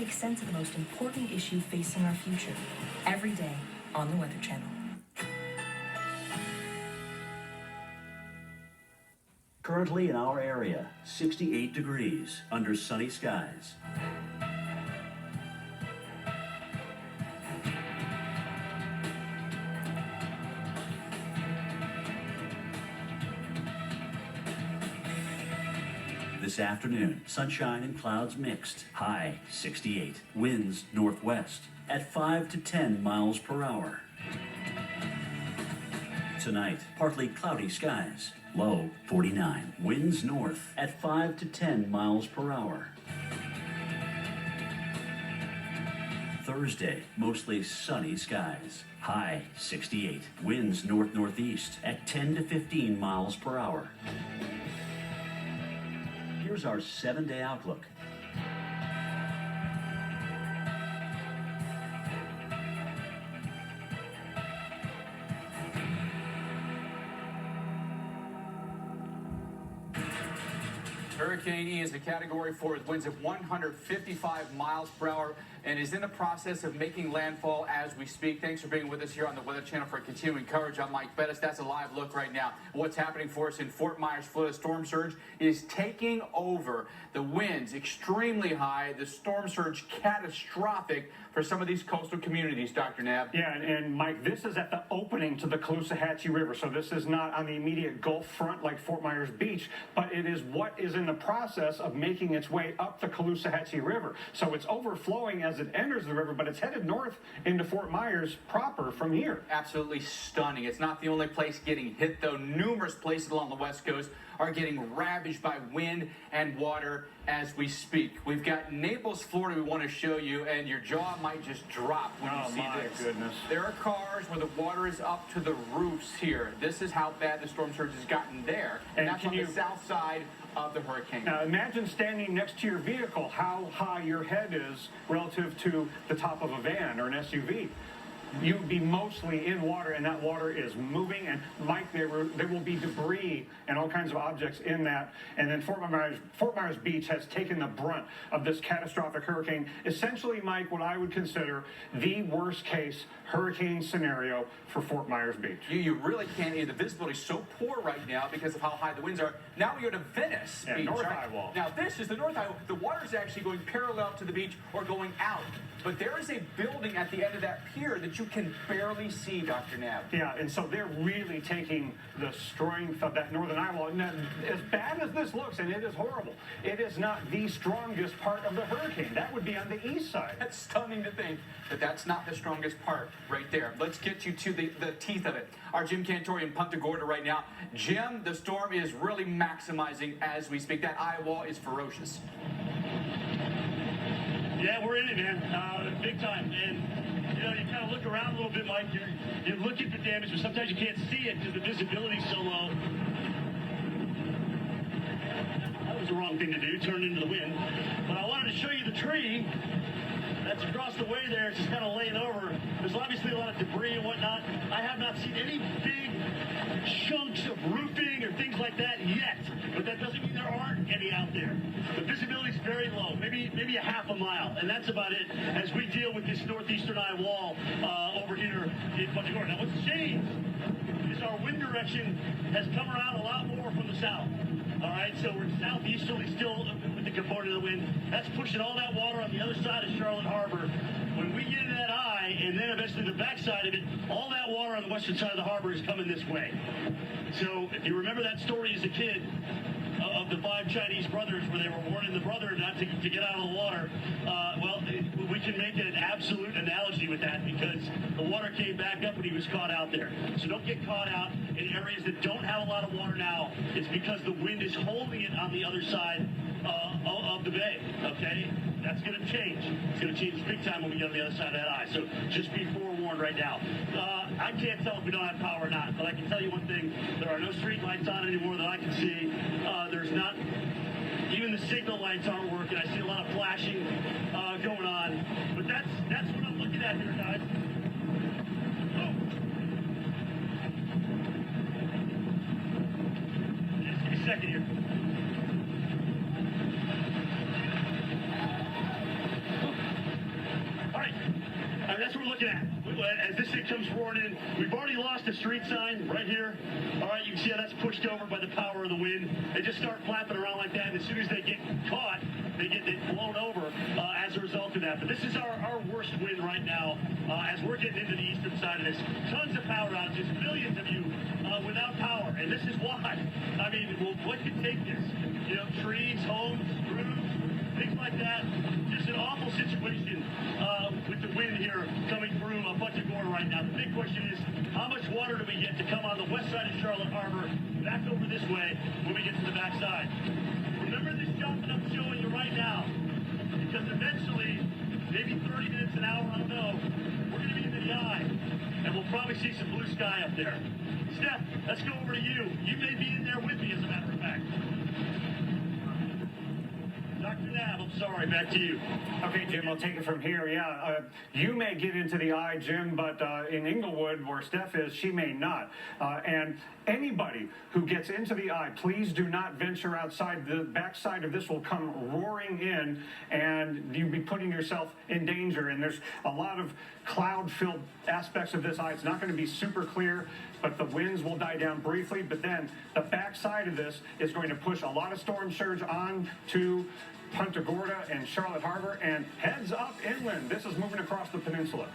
make sense of the most important issue facing our future every day on the Weather Channel. Currently in our area, 68 degrees under sunny skies. This afternoon, sunshine and clouds mixed. High 68. Winds northwest at 5 to 10 miles per hour. Tonight, partly cloudy skies. Low 49. Winds north at 5 to 10 miles per hour. Thursday, mostly sunny skies. High 68. Winds north-northeast at 10 to 15 miles per hour. Here's our 7-day outlook. Hurricane Ian is a Category 4 with winds of 155 miles per hour and is in the process of making landfall as we speak. Thanks for being with us here on the Weather Channel for continuing coverage. I'm Mike Bettis. That's a live look right now. What's happening for us in Fort Myers, Florida? Storm surge is taking over. The winds extremely high. The storm surge catastrophic for some of these coastal communities, Dr. Nab. Yeah, and Mike, this is at the opening to the Caloosahatchee River, so this is not on the immediate Gulf front like Fort Myers Beach, but it is what is in the process of making its way up the Caloosahatchee River. So it's overflowing as it enters the river, but it's headed north into Fort Myers proper from here. Absolutely stunning. It's not the only place getting hit, though. Numerous places along the West Coast are getting ravaged by wind and water as we speak. We've got Naples, Florida, we want to show you, and your jaw might just drop when you see this. Oh, my goodness. There are cars where the water is up to the roofs here. This is how bad the storm surge has gotten there, and that's on the south side of the hurricane. Now, imagine standing next to your vehicle, how high your head is relative to the top of a van or an SUV. You'd be mostly in water, and that water is moving. And Mike, there will be debris and all kinds of objects in that. And then Fort Myers Beach has taken the brunt of this catastrophic hurricane. Essentially, Mike, what I would consider the worst case hurricane scenario for Fort Myers Beach. You really can't. The visibility is so poor right now because of how high the winds are. Now we go to Venice Beach, North right? Eye Wall. Now this is the North Eye Wall. The water is actually going parallel to the beach or going out. But there is a building at the end of that pier that you can barely see, Dr. Nab. Yeah, and so they're really taking the strength of that northern eye wall. Now, as bad as this looks, and it is horrible, it is not the strongest part of the hurricane. That would be on the east side. That's stunning to think, but that's not the strongest part right there. Let's get you to the teeth of it. Our Jim Cantori in Punta Gorda right now. Jim, the storm is really maximizing as we speak. That eye wall is ferocious. Yeah, we're in it, man. Big time. And, you know, you kind of look around a little bit, Mike. You look at the damage, but sometimes you can't see it because the visibility's so low. That was the wrong thing to do, turn into the wind. But I wanted to show you the tree that's across the way there. It's just kind of laying over. There's obviously a lot of debris and whatnot. I have not seen any big chunks of roofing or things like that yet, but that doesn't mean there aren't any out there. The visibility is very low, maybe a half a mile, and that's about it as we deal with this northeastern eye wall over here in Punta Gorda. Now, what's changed is our wind direction has come around a lot more from the south. All right, so we're southeasterly still with the component of the wind. That's pushing all that water on the other side of Charlotte Harbor. When we get into that eye, and then eventually the backside of it, all that water on the western side of the harbor is coming this way. So if you remember that story as a kid of the 5 Chinese brothers where they were warning the brother not to get out of the water, well, we can make an absolute analogy with that because the water came back up when he was caught out there. So don't get caught out in areas that don't have a lot of water now. It's because the wind is holding it on the other side of the bay, okay? That's going to change. It's going to change big time when we get on the other side of that eye. So just be forewarned right now. I can't tell if we don't have power or not, but I can tell you one thing. There are no street lights on anymore that I can see. There's not, even the signal lights aren't working. I see a lot of flashing going on. But that's what I'm looking at here, guys. Oh. Just give me a second here. we're looking at. As this thing comes roaring in, we've already lost a street sign right here. All right, you can see how that's pushed over by the power of the wind. They just start flapping around like that, and as soon as they get caught, they get blown over as a result of that. But this is our worst wind right now as we're getting into the eastern side of this. Tons of power outages, millions of you without power, and this is why. I mean, well, what could take this? You know, trees, homes, roofs, things like that. Just an awful situation with the wind here coming through a bunch of Gore right now. The big question is, how much water do we get to come on the west side of Charlotte Harbor, back over this way when we get to the backside? Remember this shot that I'm showing you right now, because eventually, maybe 30 minutes, an hour, I don't know, we're going to be into the eye, and we'll probably see some blue sky up there. Steph, let's go over to you. You may be in there with me, as a matter of fact. Dr. Nab, I'm sorry, back to you. Okay, Jim, I'll take it from here. Yeah, you may get into the eye, Jim, but in Inglewood, where Steph is, she may not. And anybody who gets into the eye, please do not venture outside. The backside of this will come roaring in, and you'll be putting yourself in danger. And there's a lot of cloud-filled aspects of this eye. It's not going to be super clear, but the winds will die down briefly. But then the backside of this is going to push a lot of storm surge on to Punta Gorda and Charlotte Harbor, and heads up inland. This is moving across the peninsula.